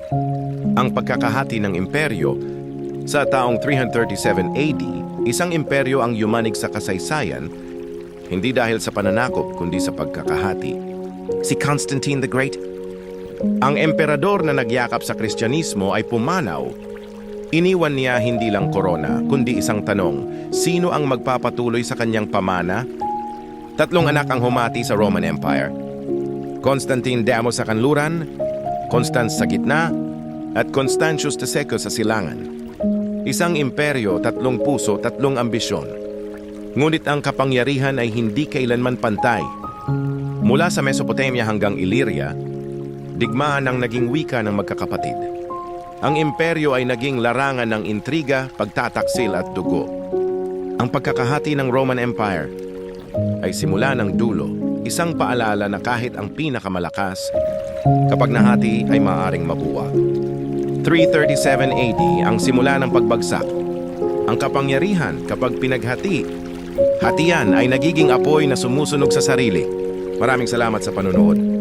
Ang pagkakahati ng imperyo sa taong 337 AD, isang imperyo ang yumanig sa kasaysayan, hindi dahil sa pananakop kundi sa pagkakahati. Si Constantine the Great, ang emperador na nagyakap sa Kristyanismo ay pumanaw. Iniwan niya hindi lang korona, kundi isang tanong, sino ang magpapatuloy sa kanyang pamana? Tatlong anak ang humati sa Roman Empire. Constantine Damos sa kanluran, Constans sa gitna, at Constantius II sa silangan. Isang imperyo, tatlong puso, tatlong ambisyon. Ngunit ang kapangyarihan ay hindi kailanman pantay. Mula sa Mesopotamia hanggang Illyria, digmaan ang naging wika ng magkakapatid. Ang imperyo ay naging larangan ng intriga, pagtataksil at dugo. Ang pagkakahati ng Roman Empire ay simula ng dulo, isang paalala na kahit ang pinakamalakas, kapag nahati ay maaaring mabuwag. 337 AD ang simula ng pagbagsak. Ang kapangyarihan kapag pinaghati, hatian ay nagiging apoy na sumusunog sa sarili. Maraming salamat sa panunood.